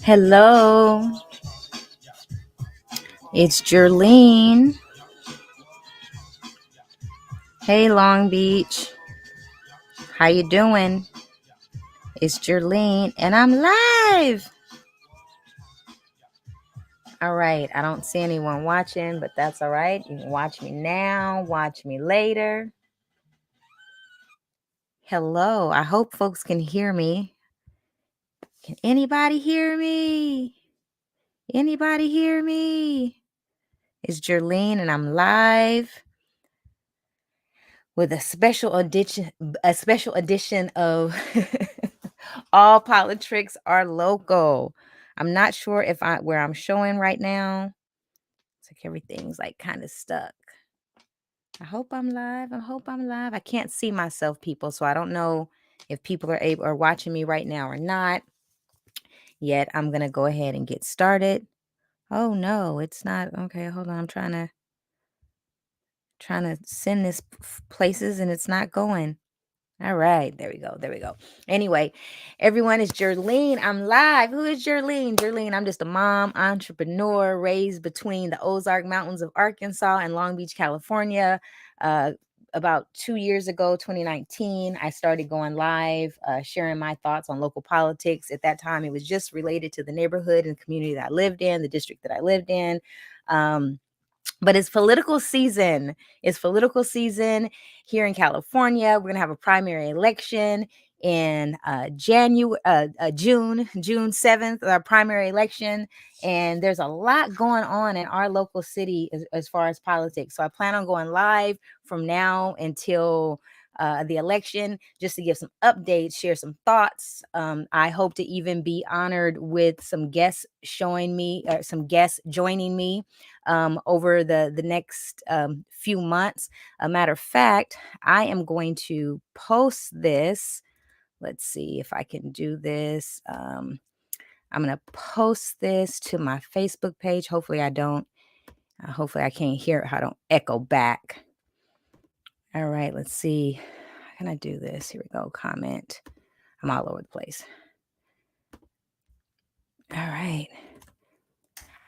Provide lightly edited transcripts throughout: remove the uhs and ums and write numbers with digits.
Hello, it's Jerlene. Hey, Long Beach. How you doing? It's Jerlene, and I'm live. All right, I don't see anyone watching, but that's all right. You can watch me now, watch me later. Hello, I hope folks can hear me. Can anybody hear me? Anybody hear me? It's Jerlene, and I'm live with a special edition of All Politricks Are Local. I'm not sure if where I'm showing right now. It's like everything's like kind of stuck. I hope I'm live. I can't see myself, people, so I don't know if people are watching me right now or not. Yet I'm gonna go ahead and get started. Oh no, it's not. Okay, hold on. I'm trying to send this places and it's not going. All right, there we go. Anyway, everyone, is Jerlene. I'm live. Who is Jerlene? Jerlene, I'm just a mom, entrepreneur, raised between the Ozark Mountains of Arkansas and Long Beach, California. About 2 years ago, 2019, I started going live, sharing my thoughts on local politics. At that time, it was just related to the neighborhood and community that I lived in, the district that I lived in. But it's political season. It's political season here in California. We're gonna have a primary election in June 7th, our primary election. And there's a lot going on in our local city as far as politics. So I plan on going live from now until the election, just to give some updates, share some thoughts. I hope to even be honored with some guests joining me over the next few months. A matter of fact, I am going to post this. Let's see if I can do this. I'm going to post this to my Facebook page. Hopefully I can't hear it. I don't echo back. All right, let's see. How can I do this? Here we go. Comment. I'm all over the place. All right.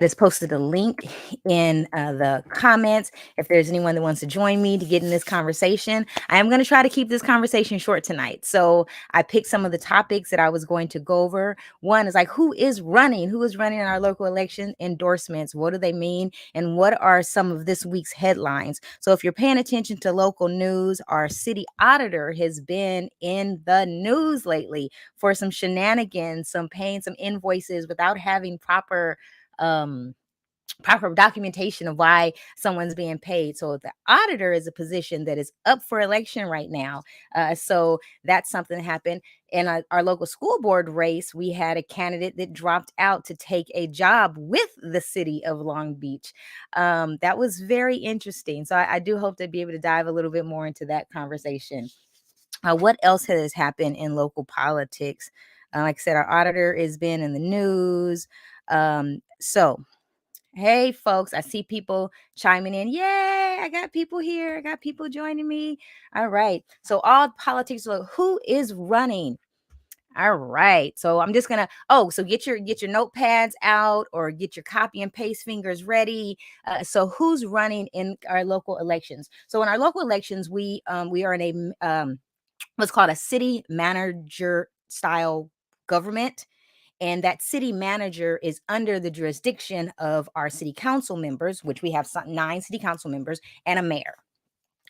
Just posted a link in the comments if there's anyone that wants to join me to get in this conversation. I am going to try to keep this conversation short tonight. So I picked some of the topics that I was going to go over. One is like, who is running in our local election? Endorsements. What do they mean? And what are some of this week's headlines? So if you're paying attention to local news, our city auditor has been in the news lately for some shenanigans, some paying some invoices without having proper documentation of why someone's being paid. So the auditor is a position that is up for election right now. So that's something that happened. In our local school board race, we had a candidate that dropped out to take a job with the city of Long Beach. That was very interesting. So I do hope to be able to dive a little bit more into that conversation. What else has happened in local politics? Like I said, our auditor has been in the news. So, hey, folks, I see people chiming in. Yay, I got people here. I got people joining me. All right. So, all politics, who is running? All right. So I'm just gonna. So get your notepads out or get your copy and paste fingers ready. So who's running in our local elections? So in our local elections, we are in a what's called a city manager style government. And that city manager is under the jurisdiction of our city council members, which we have 9 city council members and a mayor.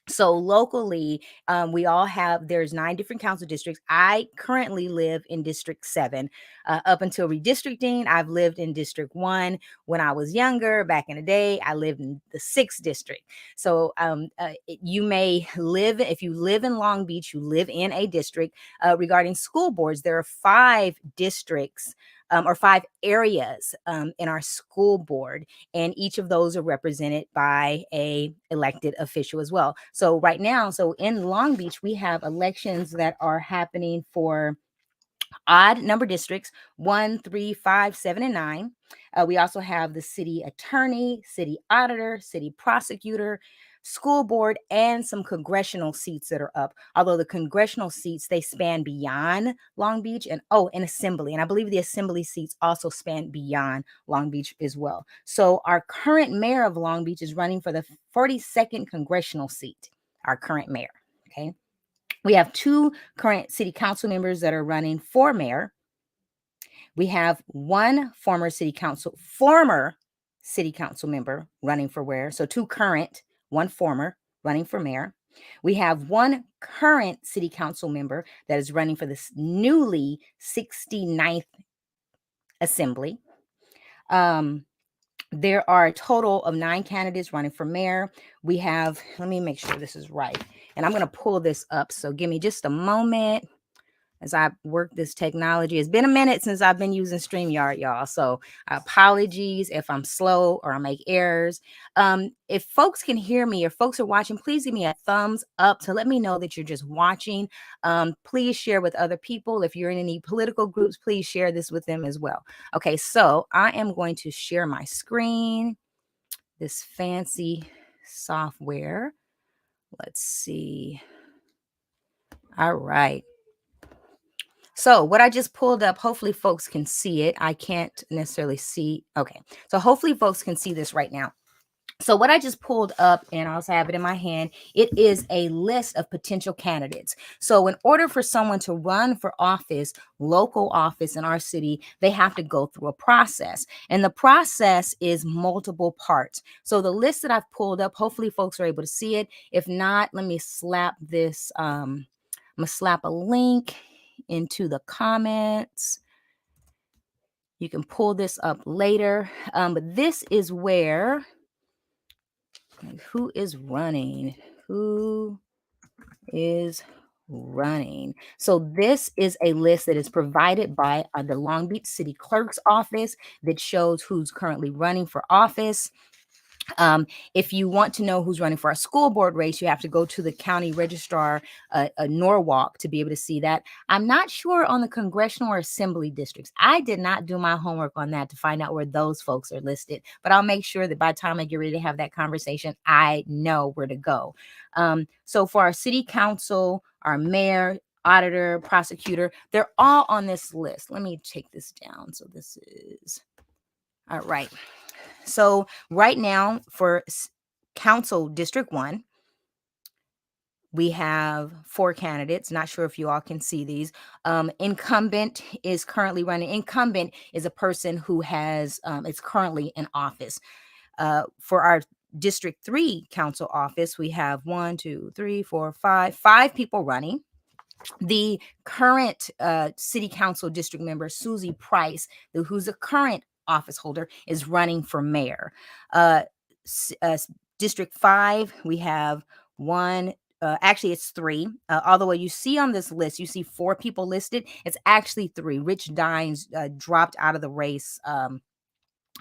So locally, we all have, there's 9 different council districts. I currently live in District 7. Up until redistricting, I've lived in District 1. When I was younger, back in the day, I lived in the 6th district. So you may live, if you live in Long Beach, you live in a district. Regarding school boards, there are 5 districts, or 5 areas in our school board, and each of those are represented by a elected official as well. So right now, so in Long Beach, we have elections that are happening for odd number districts 1, 3, 5, 7, and 9. We also have the city attorney, city auditor, city prosecutor, school board, and some congressional seats that are up. Although the congressional seats, they span beyond Long Beach, and an assembly. And I believe the assembly seats also span beyond Long Beach as well. So our current mayor of Long Beach is running for the 42nd congressional seat, our current mayor. Okay. We have 2 current city council members that are running for mayor. We have one former city council member running for mayor. So 2 current, 1 former running for mayor. We have 1 current city council member that is running for this newly 69th assembly. There are a total of 9 candidates running for mayor. We have, let me make sure this is right. And I'm going to pull this up. So give me just a moment as I work this technology. It's been a minute since I've been using StreamYard, y'all. So apologies if I'm slow or I make errors. If folks can hear me or folks are watching, please give me a thumbs up to let me know that you're just watching. Please share with other people. If you're in any political groups, please share this with them as well. Okay, so I am going to share my screen, this fancy software. Let's see. All right. So what I just pulled up, hopefully folks can see it. I can't necessarily see. Okay. So hopefully folks can see this right now. So what I just pulled up, and I also have it in my hand, it is a list of potential candidates. So in order for someone to run for office, local office in our city, they have to go through a process. And the process is multiple parts. So the list that I've pulled up, hopefully folks are able to see it. If not, let me slap this. I'm going to slap a link into the comments. You can pull this up later. But this is where, who is running? Who is running? So this is a list that is provided by the Long Beach City Clerk's office that shows who's currently running for office. If you want to know who's running for a school board race, you have to go to the county registrar, Norwalk, to be able to see that. I'm not sure on the congressional or assembly districts. I did not do my homework on that to find out where those folks are listed, but I'll make sure that by the time I get ready to have that conversation, I know where to go. So for our city council, our mayor, auditor, prosecutor, they're all on this list. Let me take this down. So this is, all right. So right now for Council District 1, we have 4 candidates. Not sure if you all can see these. Incumbent is currently running. Incumbent is a person who has, is currently in office. For our District 3 council office, we have 1, 2, 3, 4, 5 people running. The current city council district member, Susie Price, who's a current office holder, is running for mayor. District 5, we have 1, actually it's 3. Although you see on this list, you see 4 people listed. It's actually 3. Rich Dines dropped out of the race.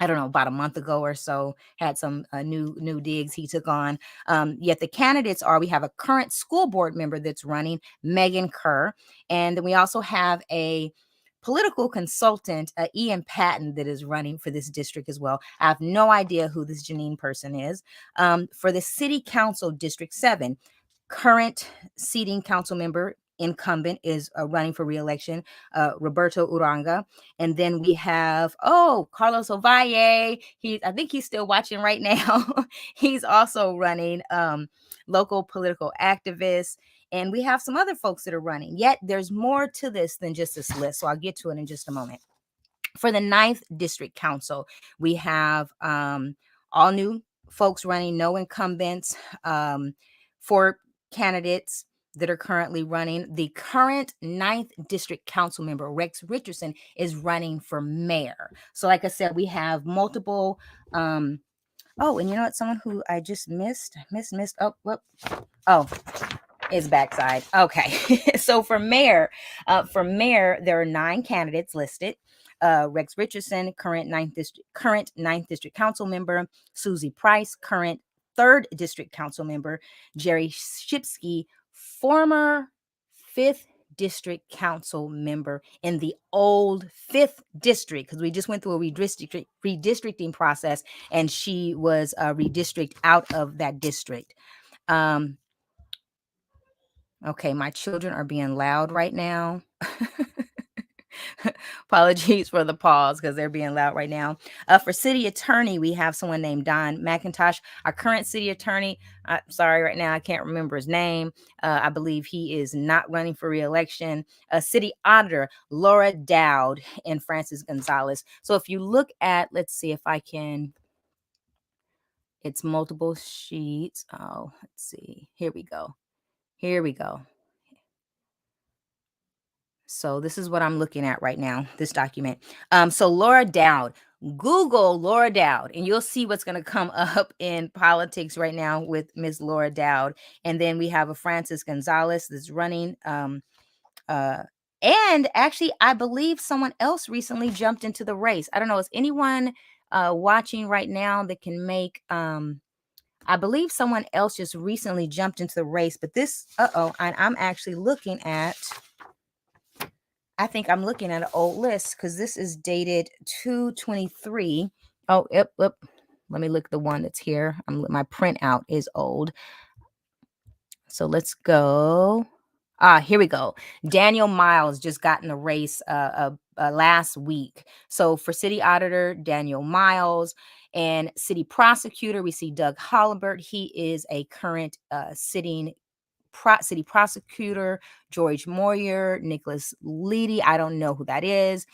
I don't know, about a month ago or so, had some new digs he took on. Yet the candidates are, we have a current school board member that's running, Megan Kerr. And then we also have a political consultant, Ian Patton, that is running for this district as well. I have no idea who this Janine person is. For the city council, District 7, current seating council member, incumbent, is running for re-election, Roberto Uranga. And then we have, Carlos Ovalle. I think he's still watching right now. He's also running, local political activist. And we have some other folks that are running. Yet there's more to this than just this list. So I'll get to it in just a moment. For the 9th District Council, we have all new folks running, no incumbents. 4 candidates that are currently running. The current 9th District Council member, Rex Richardson, is running for mayor. So like I said, we have multiple oh, and you know what? Someone who I just missed. Oh, whoop. Oh, is backside. Okay. So for mayor, there are 9 candidates listed. Rex Richardson, current 9th District Council member. Susie Price, current 3rd District Council member. Jerry Shipsky, former 5th District Council member in the old 5th District, because we just went through a redistricting process, and she was redistricted out of that district. Okay, my children are being loud right now. Apologies for the pause because they're being loud right now. For city attorney, we have someone named Don McIntosh. Our current city attorney, sorry, right now I can't remember his name. I believe he is not running for reelection. City auditor, Laura Dowd and Francis Gonzalez. So if you look at, let's see if I can, it's multiple sheets. Oh, let's see. Here we go. So this is what I'm looking at right now, this document. So Laura Dowd, Google Laura Dowd, and you'll see what's going to come up in politics right now with Miss Laura Dowd. And then we have a Francis Gonzalez that's running. And actually, I believe someone else recently jumped into the race. I don't know. Is anyone watching right now that can make... I believe someone else just recently jumped into the race, but this... I'm actually looking at... I think I'm looking at an old list because this is dated 2/23. Oh, yep. Let me look at the one that's here. My printout is old. So let's go. Here we go. Daniel Miles just got in the race last week. So for city auditor, Daniel Miles, and city prosecutor, we see Doug Hollibert. He is a current sitting city prosecutor. George Moyer, Nicholas Leedy, I don't know who that is.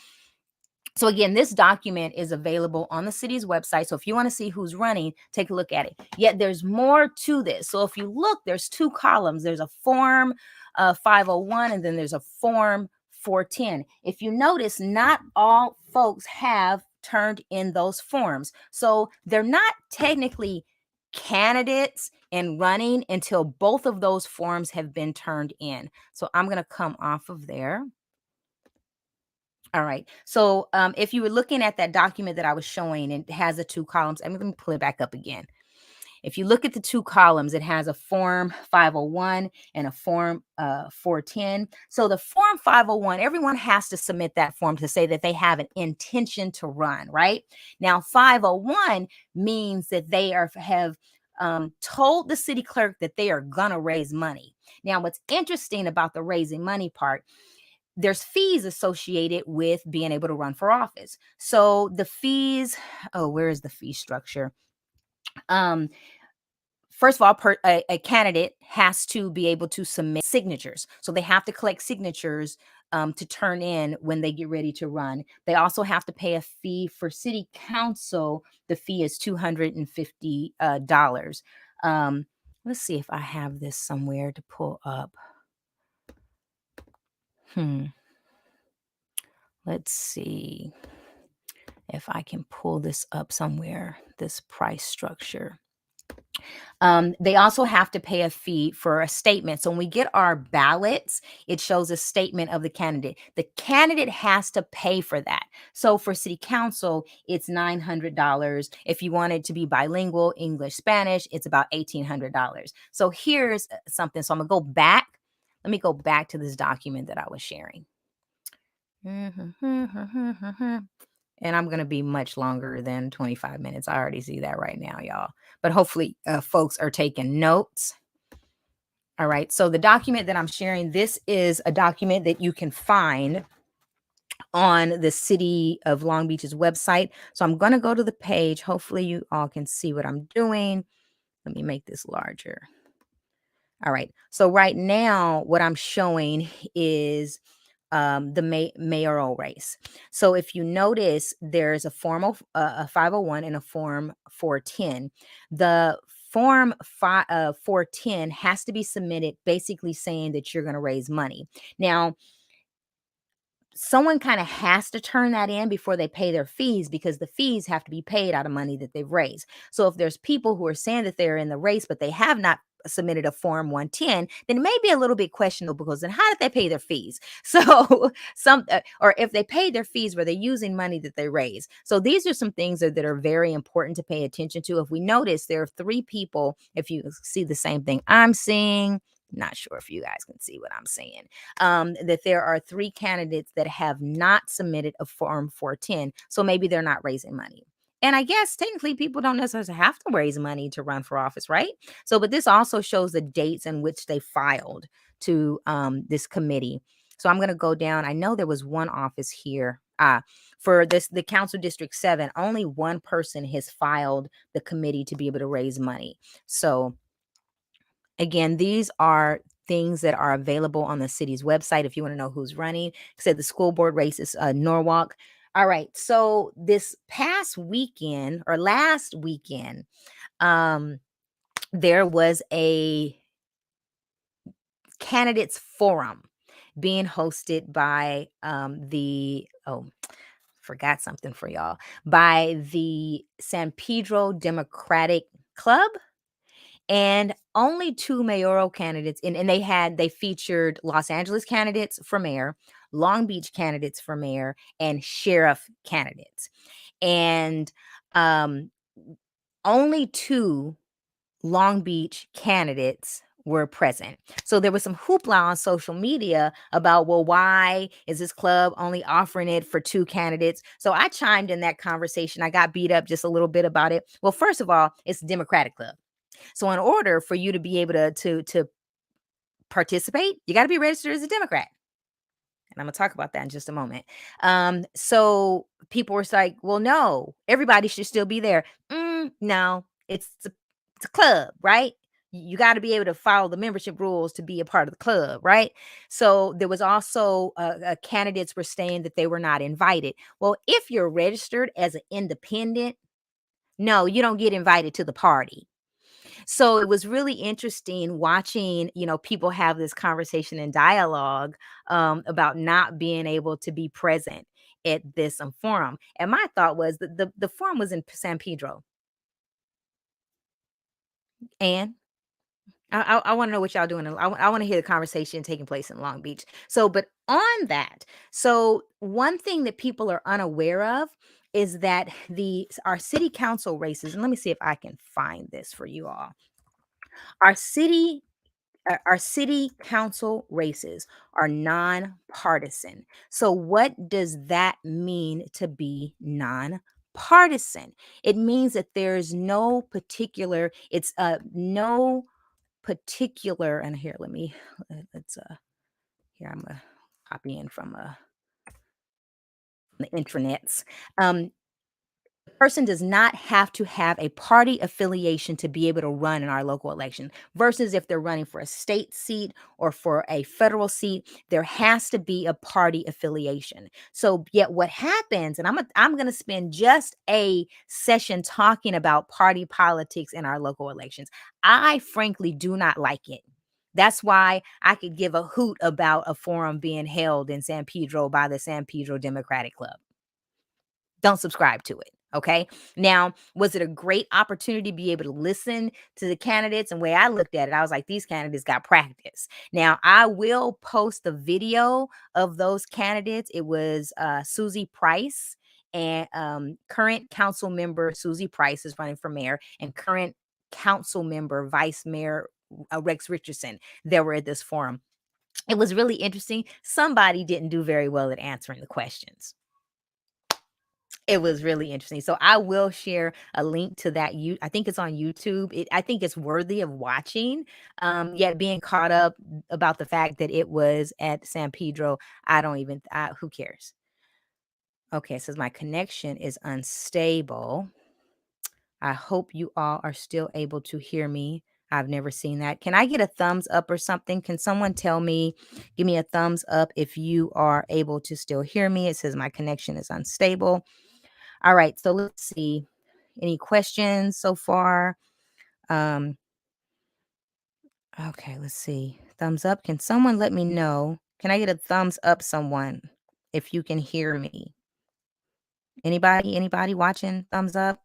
So again, this document is available on the city's website. So if you want to see who's running, take a look at it. Yet there's more to this. So if you look, there's 2 columns. There's a form 501, and then there's a form 410. If you notice, not all folks have turned in those forms. So they're not technically candidates and running until both of those forms have been turned in. So I'm going to come off of there. All right. So if you were looking at that document that I was showing, it has the 2 columns. Let me pull it back up again. If you look at the 2 columns, it has a form 501 and a form 410. So the form 501, everyone has to submit that form to say that they have an intention to run, right? Now, 501 means that they have told the city clerk that they are going to raise money. Now, what's interesting about the raising money part, there's fees associated with being able to run for office. So the fees, where is the fee structure? First of all, a candidate has to be able to submit signatures. So they have to collect signatures to turn in when they get ready to run. They also have to pay a fee for city council. The fee is $250. Let's see if I have this somewhere to pull up. Let's see if I can pull this up somewhere, this price structure. They also have to pay a fee for a statement. So when we get our ballots, it shows a statement of the candidate. The candidate has to pay for that. So for city council, it's $900. If you want it to be bilingual, English, Spanish, it's about $1,800. So here's something. So I'm going to go back. Let me go back to this document that I was sharing. And I'm going to be much longer than 25 minutes. I already see that right now, y'all. But hopefully folks are taking notes. All right. So the document that I'm sharing, this is a document that you can find on the City of Long Beach's website. So I'm going to go to the page. Hopefully you all can see what I'm doing. Let me make this larger. All right. So right now, what I'm showing is the mayoral race. So if you notice, there's a form of a 501 and a form 410. The Form 410 has to be submitted basically saying that you're going to raise money. Now, someone kind of has to turn that in before they pay their fees because the fees have to be paid out of money that they've raised. So if there's people who are saying that they're in the race, but they have not submitted a form 110, then it may be a little bit questionable because then how did they pay their fees? So or if they paid their fees, were they using money that they raised? So these are some things that are very important to pay attention to. If we notice there are three people, if you see the same thing I'm seeing, not sure if you guys can see what I'm saying, that there are three candidates that have not submitted a Form 410. So maybe they're not raising money. And I guess technically people don't necessarily have to raise money to run for office, right? So, but this also shows the dates in which they filed to this committee. So I'm going to go down. I know there was one office here. For the Council District 7, only one person has filed the committee to be able to raise money. So again, these are things that are available on the city's website if you want to know who's running. Said the school board race is Norwalk. All right. So this past weekend or last weekend, there was a candidates forum being hosted by forgot something for y'all, by the San Pedro Democratic Club. And only two mayoral candidates, and they featured Los Angeles candidates for mayor, Long Beach candidates for mayor, and sheriff candidates. And only two Long Beach candidates were present. So there was some hoopla on social media about, well, why is this club only offering it for two candidates? So I chimed in that conversation. I got beat up just a little bit about it. Well, first of all, it's a Democratic club. So in order for you to be able to participate, you got to be registered as a Democrat. And I'm gonna talk about that in just a moment. So people were like, "Well, no, everybody should still be there." No, it's a club, right? You got to be able to follow the membership rules to be a part of the club, right? So there was also candidates were saying that they were not invited. Well, if you're registered as an independent, no, you don't get invited to the party. So it was really interesting watching, people have this conversation and dialogue about not being able to be present at this forum. And my thought was that the forum was in San Pedro. And I want to know what y'all doing. I want to hear the conversation taking place in Long Beach. So, but on that, so one thing that people are unaware of is that our city council races, and let me see if I can find this for you all. Our city our city council races are nonpartisan. So what does that mean to be nonpartisan? It means that there's no particular, no particular, and here, let's here, I'm gonna copy in from the intranets. Person does not have to have a party affiliation to be able to run in our local election versus if they're running for a state seat or for a federal seat, there has to be a party affiliation. So yet what happens, and I'm going to spend just a session talking about party politics in our local elections. I frankly do not like it. That's why I could give a hoot about a forum being held in San Pedro by the San Pedro Democratic Club. Don't subscribe to it. Okay. Now, was it a great opportunity to be able to listen to the candidates? And the way I looked at it, I was like, these candidates got practice. Now, I will post the video of those candidates. It was Susie Price and current council member Susie Price is running for mayor, and current council member Vice Mayor Rex Richardson. They were at this forum. It was really interesting. Somebody didn't do very well at answering the questions. It was really interesting. So I will share a link to that. I think it's on YouTube. I think it's worthy of watching. Yet being caught up about the fact that it was at San Pedro, who cares? Okay, it says my connection is unstable. I hope you all are still able to hear me. I've never seen that. Can I get a thumbs up or something? Can someone give me a thumbs up if you are able to still hear me? It says my connection is unstable. All right, so let's see. Any questions so far? Um, okay, let's see. Thumbs up. Can someone let me know? Can I get a thumbs up, someone, if you can hear me? Anybody watching? Thumbs up?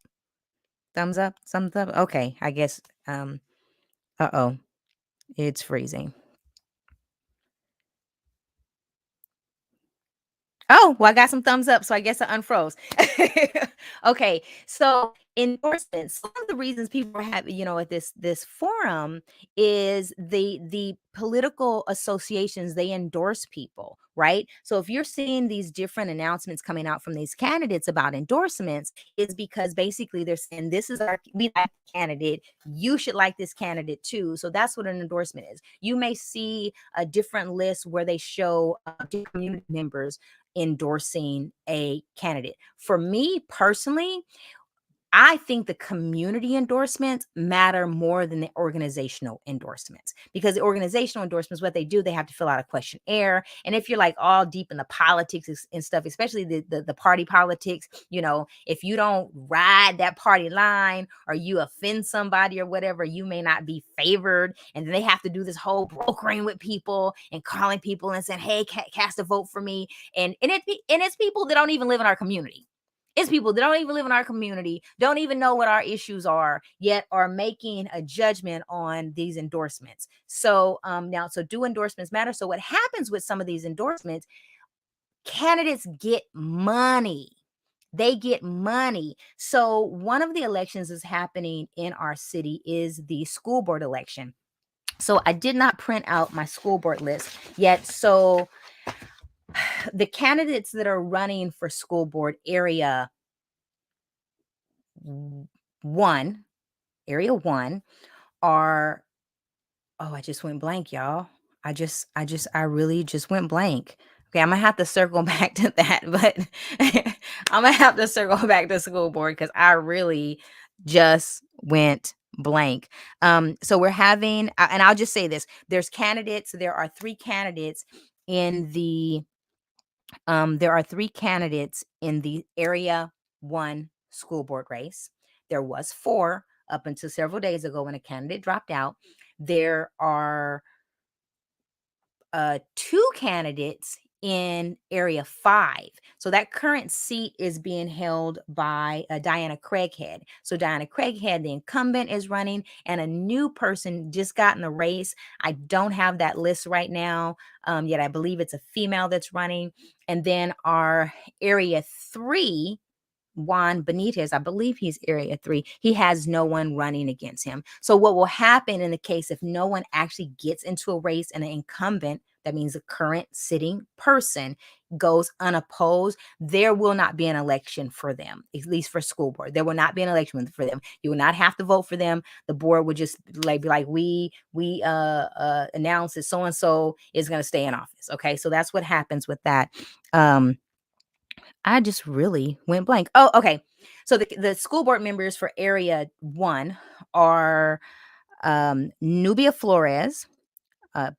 Thumbs up? Thumbs up? Okay, I guess uh-oh, it's freezing. Oh, well, I got some thumbs up, so I guess I unfroze. Okay, so endorsements. One of the reasons people are having, at this forum is the political associations, they endorse people, right? So if you're seeing these different announcements coming out from these candidates about endorsements, it's because basically they're saying this is our we like the candidate, you should like this candidate too. So that's what an endorsement is. You may see a different list where they show different community members endorsing a candidate. For me personally, I think the community endorsements matter more than the organizational endorsements, because the organizational endorsements, what they do, they have to fill out a questionnaire. And if you're like all deep in the politics and stuff, especially the party politics, if you don't ride that party line or you offend somebody or whatever, you may not be favored. And then they have to do this whole brokering with people and calling people and saying, hey, cast a vote for me. And it's people that don't even live in our community. It's people that don't even live in our community, don't even know what our issues are, yet are making a judgment on these endorsements. So so do endorsements matter? So what happens with some of these endorsements, candidates get money. They get money. So one of the elections that's happening in our city is the school board election. So I did not print out my school board list yet. So the candidates that are running for school board area one, area one, are oh, I just went blank, y'all. I really just went blank. Okay, I'm gonna have to circle back to that, but I'm gonna have to circle back to school board because I really just went blank. So we're having, and I'll just say this: there's candidates. There are three candidates in the area one school board race. There was four up until several days ago when a candidate dropped out. There are two candidates in area five. So that current seat is being held by Diana Craighead. So Diana Craighead, the incumbent, is running, and a new person just got in the race. I don't have that list right now, yet I believe it's a female that's running. And then our area three, Juan Benitez, I believe he's area three. He has no one running against him. So what will happen in the case if no one actually gets into a race and an incumbent, that means the current sitting person, goes unopposed, there will not be an election for them, at least for school board. There will not be an election for them. You will not have to vote for them. The board would just be like, we announce that so and so is going to stay in office. Okay, so that's what happens with that. I just really went blank. Oh, okay. So the school board members for area one are Nubia Flores, uh,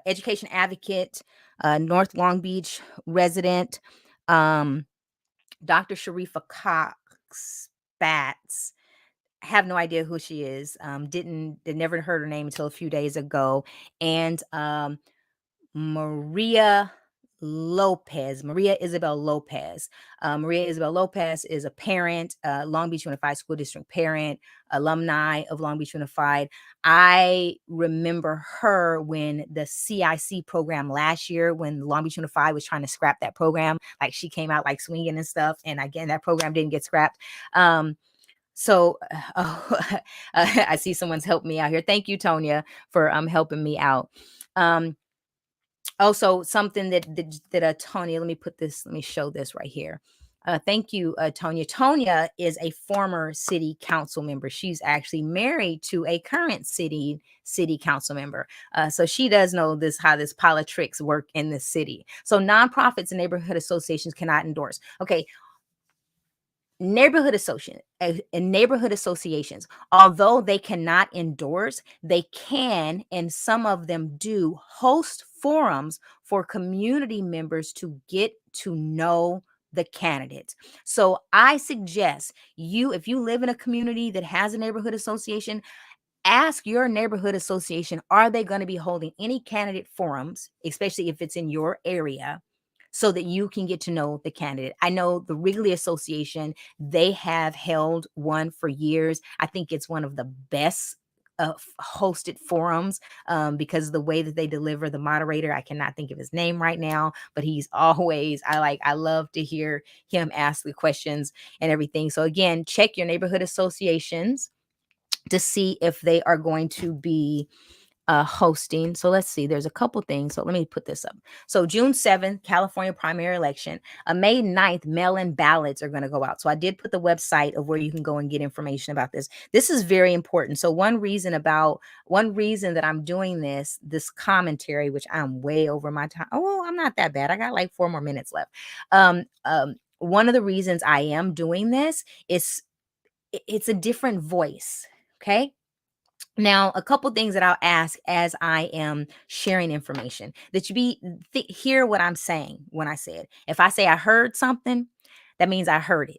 education advocate, North Long Beach resident, um, Dr. Sharifa Cox Bats. Have no idea who she is. Never heard her name until a few days ago. And Maria Maria Isabel Lopez. Maria Isabel Lopez is a parent, Long Beach Unified School District parent, alumni of Long Beach Unified. I remember her when the CIC program last year, when Long Beach Unified was trying to scrap that program, like she came out like swinging and stuff. And again, that program didn't get scrapped. So, I see someone's helped me out here. Thank you, Tonya, for helping me out. Also, something that Tonya, let me show this right here. Thank you, Tonya. Tonya is a former city council member. She's actually married to a current city council member. So she does know how this Politricks work in the city. So nonprofits and neighborhood associations cannot endorse. Okay, neighborhood associations, although they cannot endorse, they can, and some of them do, host forums for community members to get to know the candidates. So I suggest if you live in a community that has a neighborhood association, ask your neighborhood association, are they going to be holding any candidate forums, especially if it's in your area, so that you can get to know the candidate. I know the Wrigley Association, they have held one for years. I think it's one of the best hosted forums because of the way that they deliver. The moderator, I cannot think of his name right now, but he's always, I love to hear him ask the questions and everything. So again, check your neighborhood associations to see if they are going to be hosting. So let's see, there's a couple things. So let me put this up. So June 7th, California primary election. May 9th, mail-in ballots are going to go out. So I did put the website of where you can go and get information about this. This is very important. So one reason that I'm doing this commentary, which I'm way over my time. Oh, I'm not that bad. I got like 4 more minutes left. One of the reasons I am doing this is it's a different voice. Okay. Now, a couple things that I'll ask as I am sharing information, that you hear what I'm saying when I say it. If I say I heard something, that means I heard it.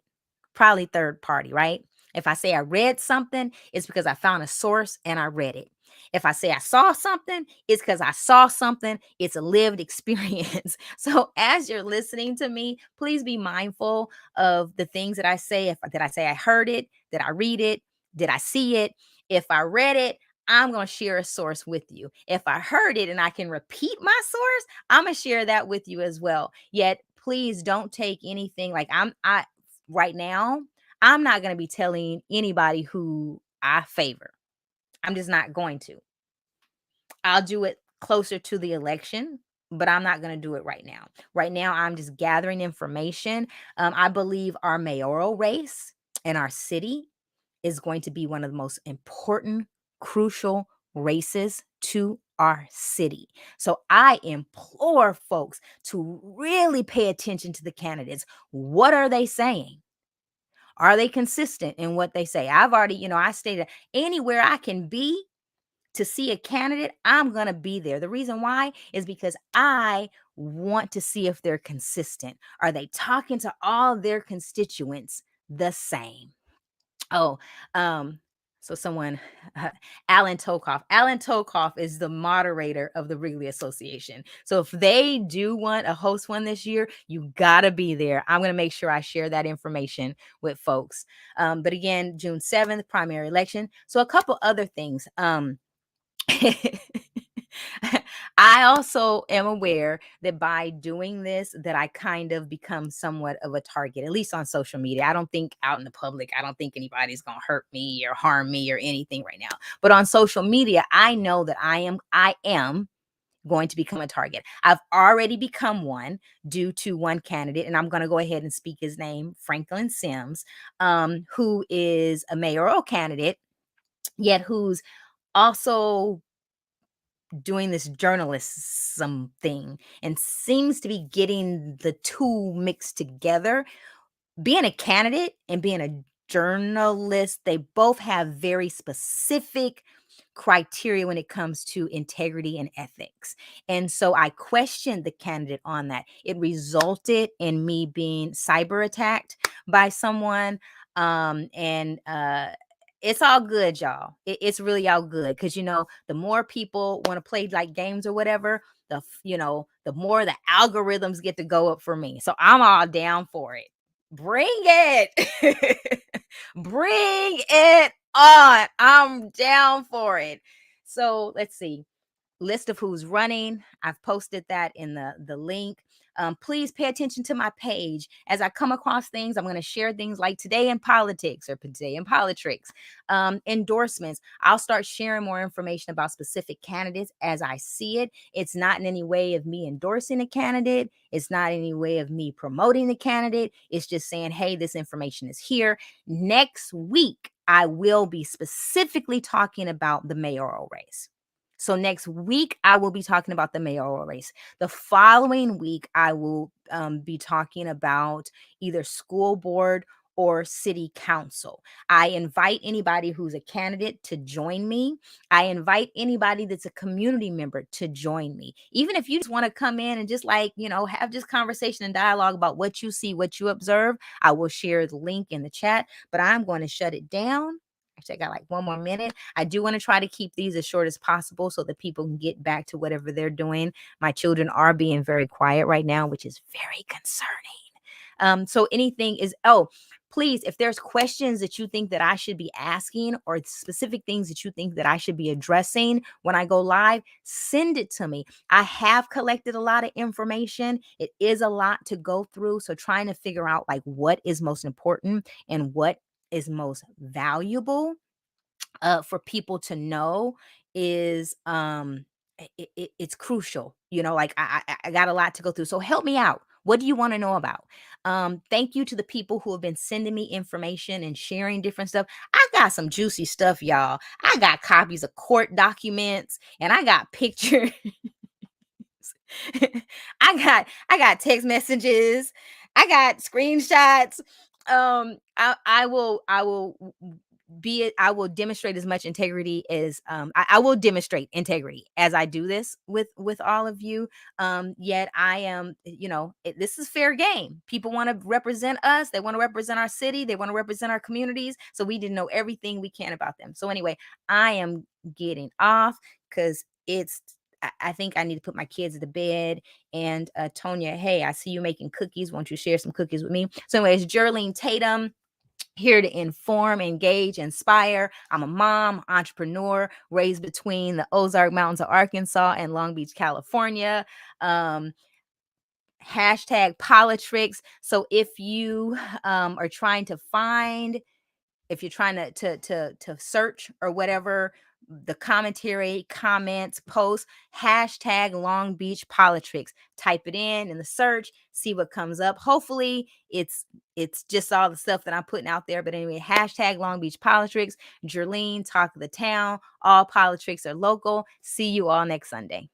Probably third party, right? If I say I read something, it's because I found a source and I read it. If I say I saw something, it's because I saw something. It's a lived experience. So as you're listening to me, please be mindful of the things that I say. Did I say I heard it? Did I read it? Did I see it? If I read it, I'm going to share a source with you. If I heard it and I can repeat my source, I'm going to share that with you as well. Yet, please don't take anything like right now, I'm not going to be telling anybody who I favor. I'm just not going to. I'll do it closer to the election, but I'm not going to do it right now. Right now, I'm just gathering information. I believe our mayoral race in our city is going to be one of the most important, crucial races to our city. So I implore folks to really pay attention to the candidates. What are they saying? Are they consistent in what they say? I've already, I stated anywhere I can be to see a candidate, I'm going to be there. The reason why is because I want to see if they're consistent. Are they talking to all their constituents the same? Oh, so someone, Alan Tokoff. Alan Tokoff is the moderator of the Wrigley Association. So if they do want a host one this year, you gotta be there. I'm gonna make sure I share that information with folks. But again, June 7th, primary election. So a couple other things. I also am aware that by doing this, that I kind of become somewhat of a target, at least on social media. I don't think out in the public, I don't think anybody's going to hurt me or harm me or anything right now. But on social media, I know that I am going to become a target. I've already become one due to one candidate, and I'm going to go ahead and speak his name, Franklin Sims, who is a mayoral candidate, yet who's also doing this journalism thing and seems to be getting the two mixed together. Being a candidate and being a journalist, they both have very specific criteria when it comes to integrity and ethics. And so I questioned the candidate on that. It resulted in me being cyber attacked by someone. And it's all good, y'all. It's really all good because the more people want to play like games or whatever, the more the algorithms get to go up for me. So I'm all down for it. Bring it. Bring it on. I'm down for it. So let's see. List of who's running. I've posted that in the link. Please pay attention to my page. As I come across things, I'm going to share things like today in politics or today in Politricks, endorsements. I'll start sharing more information about specific candidates as I see it. It's not in any way of me endorsing a candidate. It's not any way of me promoting the candidate. It's just saying, hey, this information is here. Next week, I will be specifically talking about the mayoral race. So next week, I will be talking about the mayoral race. The following week, I will be talking about either school board or city council. I invite anybody who's a candidate to join me. I invite anybody that's a community member to join me. Even if you just want to come in and just like, have just conversation and dialogue about what you see, what you observe, I will share the link in the chat, but I'm going to shut it down. Actually, I got like 1 more minute. I do want to try to keep these as short as possible so that people can get back to whatever they're doing. My children are being very quiet right now, which is very concerning. So anything is, please, if there's questions that you think that I should be asking or specific things that you think that I should be addressing when I go live, send it to me. I have collected a lot of information. It is a lot to go through. So trying to figure out like what is most important and what is most valuable for people to know is it's crucial. Like I got a lot to go through, so help me out. What do you want to know about? Thank you to the people who have been sending me information and sharing different stuff. I got some juicy stuff, y'all. I got copies of court documents and I got pictures. I got text messages. I got screenshots. I will demonstrate as much integrity as I will demonstrate integrity as I do this with all of you. Yet I am, this is fair game. People want to represent us. They want to represent our city. They want to represent our communities. So we didn't know everything we can about them. So anyway, I am getting off because I think I need to put my kids to bed. And Tonya, hey, I see you making cookies. Won't you share some cookies with me? So anyways, Jerlene Tatum, here to inform, engage, inspire. I'm a mom, entrepreneur, raised between the Ozark Mountains of Arkansas and Long Beach, California. Hashtag Politricks. So if you are trying to find, if you're trying to search or whatever, the commentary, comments, posts, hashtag Long Beach Politricks. Type it in the search, see what comes up. Hopefully it's just all the stuff that I'm putting out there. But anyway, hashtag Long Beach Politricks, Jerlene, talk of the town. All politics are local. See you all next Sunday.